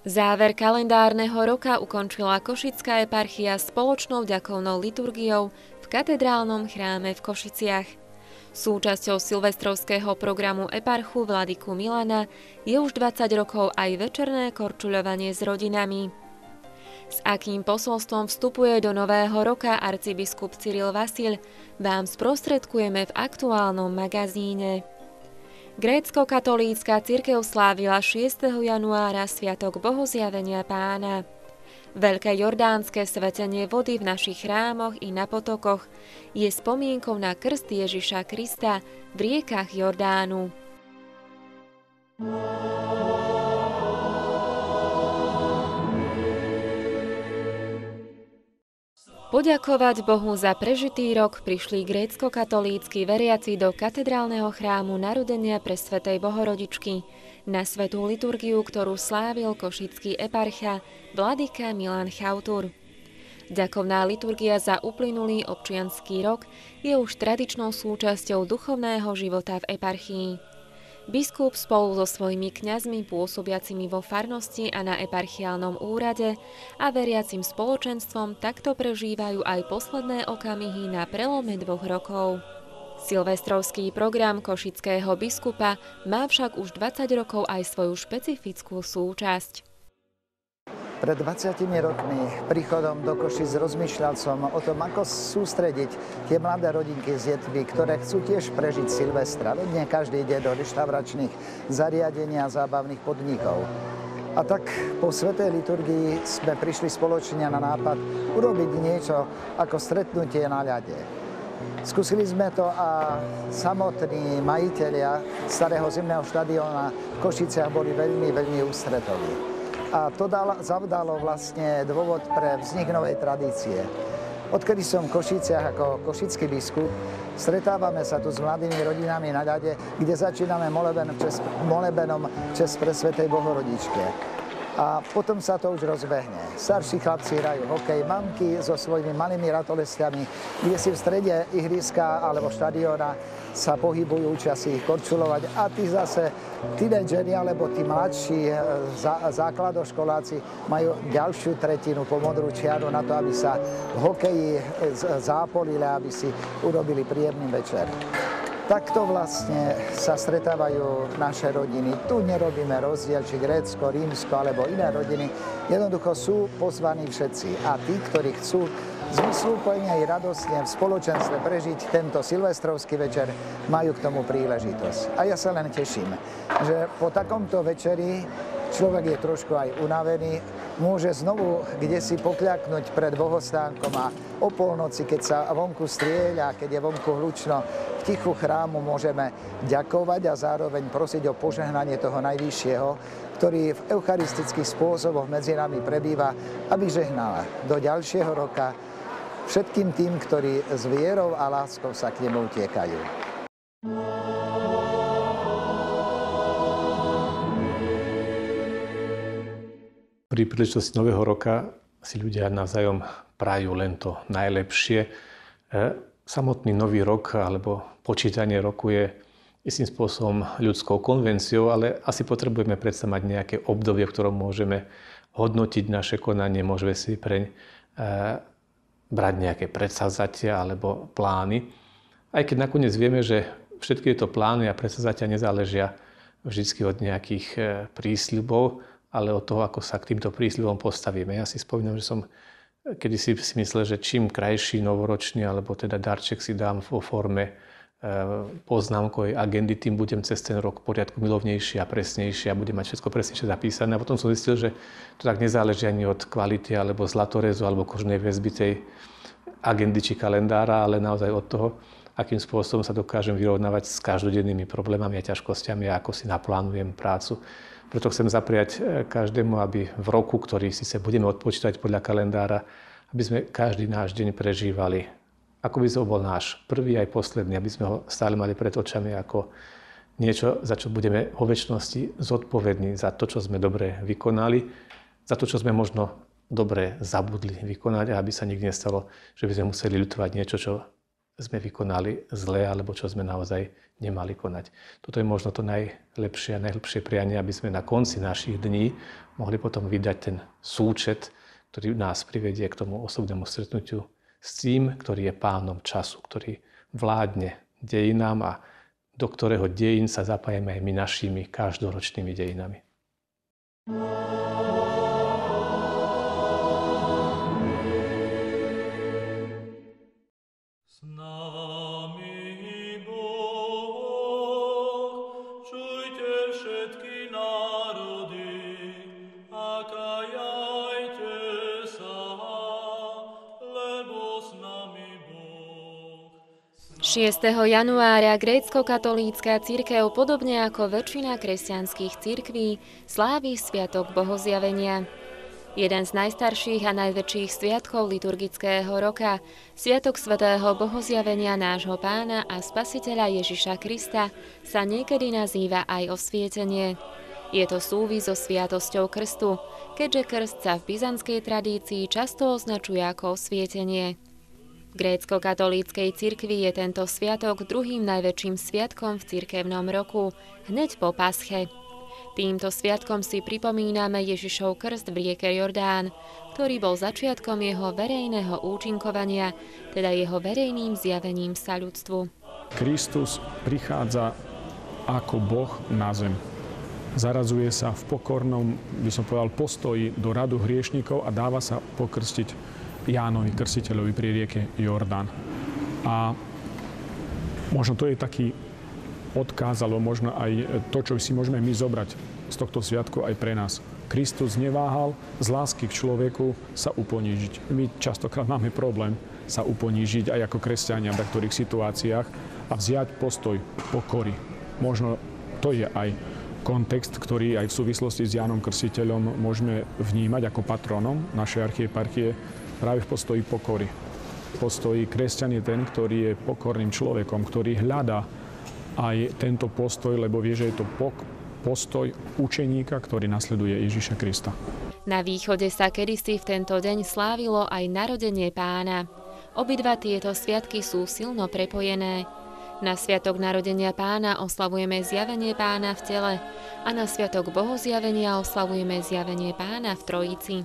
Záver kalendárneho roka ukončila Košická eparchia spoločnou vďakovnou liturgiou v katedrálnom chráme v Košiciach. Súčasťou silvestrovského programu eparchu vladyku Milana je už 20 rokov aj večerné korčuľovanie s rodinami. S akým posolstvom vstupuje do nového roka arcibiskup Cyril Vasil, vám sprostredkujeme v aktuálnom magazíne. Grécko-katolícka cirkev slávila 6. januára sviatok Bohozjavenia Pána. Veľké jordánske svetenie vody v našich chrámoch i na potokoch je spomienkou na krst Ježiša Krista v riekach Jordánu. Poďakovať Bohu za prežitý rok prišli grécko-katolícki veriaci do katedrálneho chrámu Narodenia Presvätej Bohorodičky na svätú liturgiu, ktorú slávil košický eparcha vladyka Milan Chautur. Ďakovná liturgia za uplynulý občiansky rok je už tradičnou súčasťou duchovného života v eparchii. Biskup spolu so svojimi kňazmi pôsobiacimi vo farnosti a na eparchiálnom úrade a veriacim spoločenstvom takto prežívajú aj posledné okamihy na prelome 2 rokov. Silvestrovský program košického biskupa má však už 20 rokov aj svoju špecifickú súčasť. Pred 20 rokmi príchodom do Košic rozmýšľal som o tom, ako sústrediť tie mladé rodinky s deťmi, ktoré chcú tiež prežiť Silvestra. Veď nie každý ide do reštauračných zariadení a zábavných podnikov. A tak po svätej liturgii sme prišli spoločne na nápad urobiť niečo ako stretnutie na ľade. Skúsili sme to a samotní majitelia starého zimného štadióna v Košiciach boli veľmi ústretoví. A to zavdalo vlastne dôvod pre vznik novej tradície. Odkedy som v Košiciach ako košický biskup, stretávame sa tu s mladými rodinami na ľade, kde začíname molebenom v česť Presvätej Bohorodičke. A potom sa to už rozbehne. Starší chlapci hrajú hokej, mamky so svojimi malými ratolestiami, kde si v strede ihriska alebo štadióna sa pohybujú, učia si ich korčulovať. A tí zase tínedžeri alebo tí mladší základoškoláci majú ďalšiu tretinu po modrú čiaru na to, aby sa v hokeji zápolili, aby si urobili príjemný večer. Takto vlastne sa stretávajú naše rodiny. Tu nerobíme rozdiel, či Grécko, Rímsko alebo iné rodiny. Jednoducho sú pozvaní všetci. A tí, ktorí chcú zmysluplne i radostne v spoločenstve prežiť tento silvestrovský večer, majú k tomu príležitosť. A ja sa len teším, že po takomto večeri človek je trošku aj unavený, môže znovu kdesi pokľaknúť pred bohostánkom a o polnoci, keď sa vonku strieľa, keď je vonku hlučno, v tichu chrámu môžeme ďakovať a zároveň prosiť o požehnanie toho Najvyššieho, ktorý v eucharistických spôsoboch medzi nami prebýva, aby žehnala do ďalšieho roka všetkým tým, ktorí s vierou a láskou sa k nemu utiekajú. Pri príležitosti Nového roka si ľudia navzájom prajú len to najlepšie. Samotný Nový rok alebo počítanie roku je istým spôsobom ľudskou konvenciou, ale asi potrebujeme predsa mať nejaké obdobie, v ktorom môžeme hodnotiť naše konanie, môžeme si preň brať nejaké predsavzatia alebo plány. Aj keď nakoniec vieme, že všetky tieto plány a predsavzatia nezáležia vždy od nejakých prísľubov, ale od toho, ako sa k týmto prísľubom postavíme. Ja si spomínam, že som kedysi si myslel, že čím krajší novoročný, alebo teda darček si dám vo forme poznámkovej agendy, tým budem cez ten rok v poriadku milovnejší a presnejší a budem mať všetko presnejšie zapísané. A potom som zistil, že to tak nezáleží ani od kvality, alebo zlatorezu, alebo kožnej väzby tej agendy či kalendára, ale naozaj od toho, akým spôsobom sa dokážem vyrovnávať s každodennými problémami a ťažkosťami a ako si naplánujem prácu. Preto chcem zapriať každému, aby v roku, ktorý síce budeme odpočítať podľa kalendára, aby sme každý náš deň prežívali, ako by to bol náš prvý aj posledný, aby sme ho stále mali pred očami ako niečo, za čo budeme vo večnosti zodpovední, za to, čo sme dobre vykonali, za to, čo sme možno dobre zabudli vykonať a aby sa nikdy nestalo, že by sme museli ľutovať niečo, čo sme vykonali zle, alebo čo sme naozaj nemali konať. Toto je možno to najlepšie prianie, aby sme na konci našich dní mohli potom vydať ten súčet, ktorý nás privedie k tomu osobnému stretnutiu s tým, ktorý je pánom času, ktorý vládne dejinám a do ktorého dejín sa zapájame aj my našimi každoročnými dejinami. ...6. januára grécko-katolícka cirkev, podobne ako väčšina kresťanských cirkví, slávi sviatok Bohozjavenia. Jeden z najstarších a najväčších sviatkov liturgického roka, sviatok svätého Bohozjavenia nášho Pána a Spasiteľa Ježiša Krista, sa niekedy nazýva aj osvietenie. Je to súvis so sviatosťou krstu, keďže krst sa v byzantskej tradícii často označuje ako osvietenie. V grécko-katolíckej cirkvi je tento sviatok druhým najväčším sviatkom v cirkevnom roku, hneď po Pasche. Týmto sviatkom si pripomíname Ježišov krst v rieke Jordán, ktorý bol začiatkom jeho verejného účinkovania, teda jeho verejným zjavením sa ľudstvu. Kristus prichádza ako Boh na zem. Zarazuje sa v pokornom, by som povedal, postoji do radu hriešnikov a dáva sa pokrstiť Jánovi Krstiteľovi pri rieke Jordán. A možno to je taký odkaz, alebo možno aj to, čo si môžeme my zobrať z tohto sviatku aj pre nás. Kristus neváhal z lásky k človeku sa uponížiť. My častokrát máme problém sa uponížiť aj ako kresťania v niektorých situáciách a vziať postoj pokory. Možno to je aj kontext, ktorý aj v súvislosti s Jánom Krstiteľom môžeme vnímať ako patronom našej archieparchie, práve v postoji pokory. Postoji kresťan je ten, ktorý je pokorným človekom, ktorý hľadá aj tento postoj, lebo vie, že je to postoj učeníka, ktorý nasleduje Ježiša Krista. Na východe sa kedysi v tento deň slávilo aj narodenie Pána. Obidva tieto sviatky sú silno prepojené. Na sviatok narodenia Pána oslavujeme zjavenie Pána v tele a na sviatok Bohozjavenia oslavujeme zjavenie Pána v Trojici.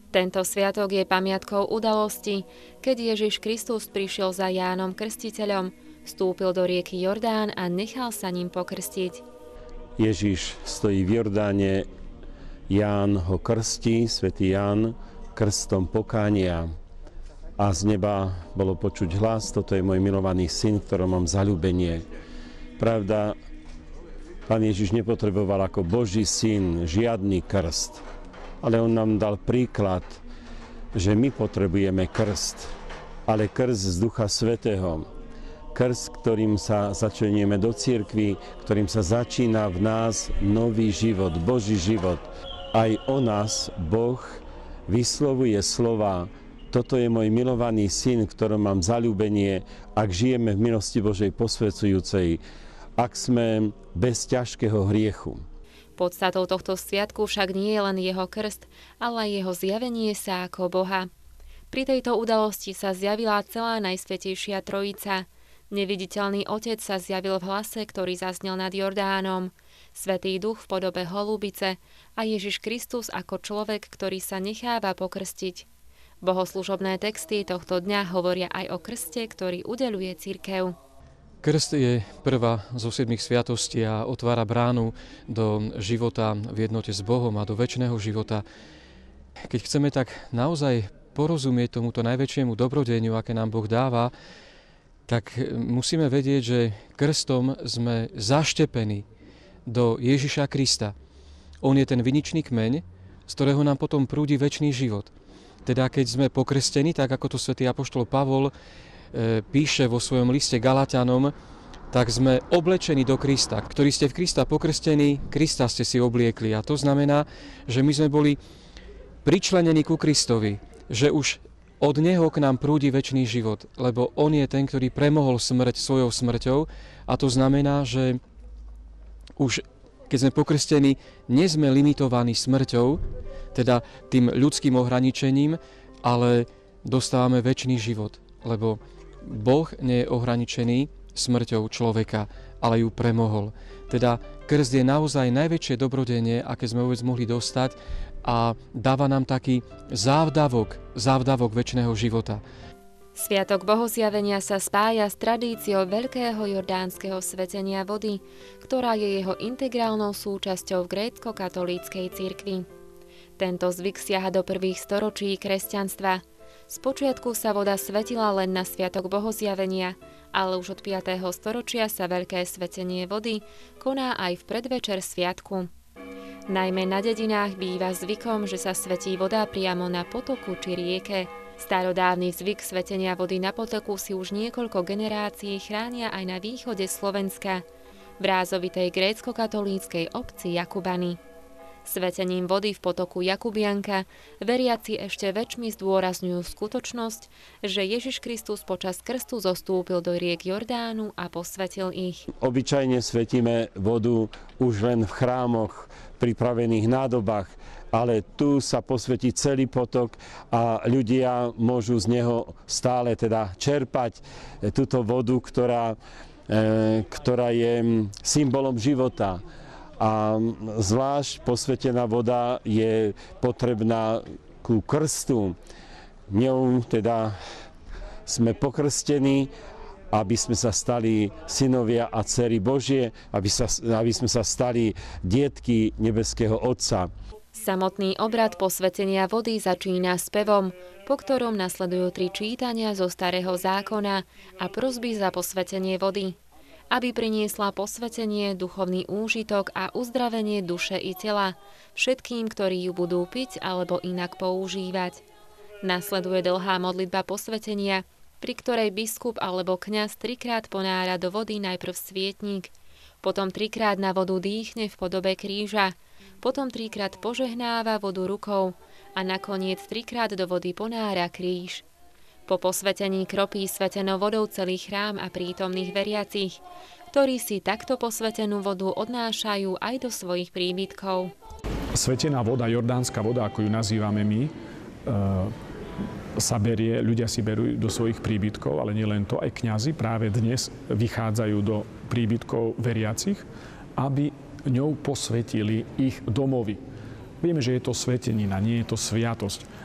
Tento sviatok je pamiatkou udalosti, keď Ježiš Kristus prišiel za Jánom Krstiteľom, vstúpil do rieky Jordán a nechal sa ním pokrstiť. Ježiš stojí v Jordáne, Ján ho krstí, svätý Ján, krstom pokánia. A z neba bolo počuť hlas: toto je môj milovaný syn, v ktorom mám zaľúbenie. Pravda, Pán Ježiš nepotreboval ako Boží syn žiadny krst, ale on nám dal príklad, že my potrebujeme krst, ale krst z Ducha Svätého. Krst, ktorým sa začlenieme do cirkvi, ktorým sa začína v nás nový život, Boží život. Aj o nás Boh vyslovuje slova: toto je môj milovaný syn, v ktorom mám zaľúbenie, ak žijeme v milosti Božej posvedzujúcej, ak sme bez ťažkého hriechu. Podstatou tohto sviatku však nie je len jeho krst, ale aj jeho zjavenie sa ako Boha. Pri tejto udalosti sa zjavila celá Najsvätejšia Trojica. Neviditeľný Otec sa zjavil v hlase, ktorý zaznel nad Jordánom. Svätý Duch v podobe holubice a Ježiš Kristus ako človek, ktorý sa necháva pokrstiť. Bohoslužobné texty tohto dňa hovoria aj o krste, ktorý udeľuje cirkev. Krst je prvá zo 7 sviatostí a otvára bránu do života v jednote s Bohom a do večného života. Keď chceme tak naozaj porozumieť tomuto najväčšiemu dobrodeniu, aké nám Boh dáva, tak musíme vedieť, že krstom sme zaštepení do Ježiša Krista. On je ten viničný kmeň, z ktorého nám potom prúdi večný život. Teda keď sme pokrstení, tak ako to svätý apoštol Pavol píše vo svojom liste Galatianom, tak sme oblečení do Krista. Ktorí ste v Krista pokrstení, Krista ste si obliekli. A to znamená, že my sme boli pričlenení ku Kristovi, že už od Neho k nám prúdi večný život, lebo On je ten, ktorý premohol smrť svojou smrťou, a to znamená, že už Keď sme pokrstení, nie sme limitovaní smrťou, teda tým ľudským ohraničením, ale dostávame večný život, lebo Boh nie je ohraničený smrťou človeka, ale ju premohol. Teda krst je naozaj najväčšie dobrodenie, aké sme vôbec mohli dostať a dáva nám taký závdavok večného života. Sviatok Bohozjavenia sa spája s tradíciou veľkého jordánskeho svetenia vody, ktorá je jeho integrálnou súčasťou v grécko-katolíckej cirkvi. Tento zvyk siaha do prvých storočí kresťanstva. Spočiatku sa voda svetila len na Sviatok Bohozjavenia, ale už od 5. storočia sa veľké svetenie vody koná aj v predvečer sviatku. Najmä na dedinách býva zvykom, že sa svetí voda priamo na potoku či rieke. Starodávny zvyk svetenia vody na potoku si už niekoľko generácií chránia aj na východe Slovenska, v rázovitej grécko-katolíckej obci Jakubany. Svetením vody v potoku Jakubianka veriaci ešte väčšmi zdôrazňujú skutočnosť, že Ježiš Kristus počas krstu zostúpil do riek Jordánu a posvetil ich. Obyčajne svetíme vodu už len v chrámoch, pripravených nádobách, ale tu sa posvetí celý potok a ľudia môžu z neho stále teda čerpať túto vodu, ktorá je symbolom života. A zvlášť posvetená voda je potrebná ku krstu. Ňou teda sme pokrstení, aby sme sa stali synovia a dcery Božie, aby sme sa stali dietky nebeského Otca. Samotný obrad posvetenia vody začína spevom, po ktorom nasledujú 3 čítania zo Starého zákona a prosby za posvetenie vody, aby priniesla posvetenie, duchovný úžitok a uzdravenie duše i tela všetkým, ktorí ju budú piť alebo inak používať. Nasleduje dlhá modlitba posvetenia, pri ktorej biskup alebo kňaz 3-krát ponára do vody najprv svietnik, potom 3-krát na vodu dýchne v podobe kríža, potom 3-krát požehnáva vodu rukou a nakoniec 3-krát do vody ponára kríž. Po posvetení kropí svetenou vodou celý chrám a prítomných veriacich, ktorí si takto posvetenú vodu odnášajú aj do svojich príbytkov. Svetená voda, jordánska voda, ako ju nazývame my, sa berie, ľudia si berú do svojich príbytkov, ale nielen to, aj kňazi práve dnes vychádzajú do príbytkov veriacich, aby ňou posvetili ich domovy. Vieme, že je to svetenina, nie je to sviatosť.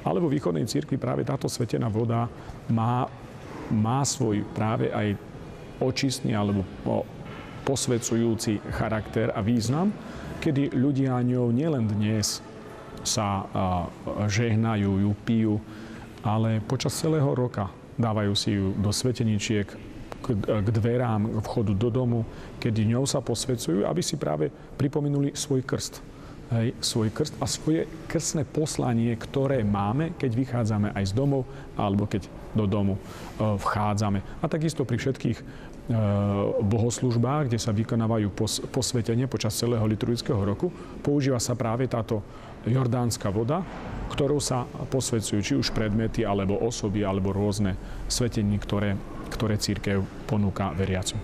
Ale vo východnej cirkvi práve táto svetená voda má svoj práve aj očistný alebo posvedzujúci charakter a význam, kedy ľudia ňou nielen dnes sa žehnajú, ju pijú, ale počas celého roka dávajú si ju do sveteničiek, k dverám vchodu do domu, kedy ňou sa posvedcujú, aby si práve pripomenuli svoj krst. Svoj krst a svoje krstné poslanie, ktoré máme, keď vychádzame aj z domov, alebo keď do domu vchádzame. A takisto pri všetkých bohoslužbách, kde sa vykonávajú posvetenie počas celého liturgického roku, používa sa práve táto jordánska voda, ktorou sa posvedcujú či už predmety, alebo osoby, alebo rôzne svetení, ktoré cirkev ponúka veriacim.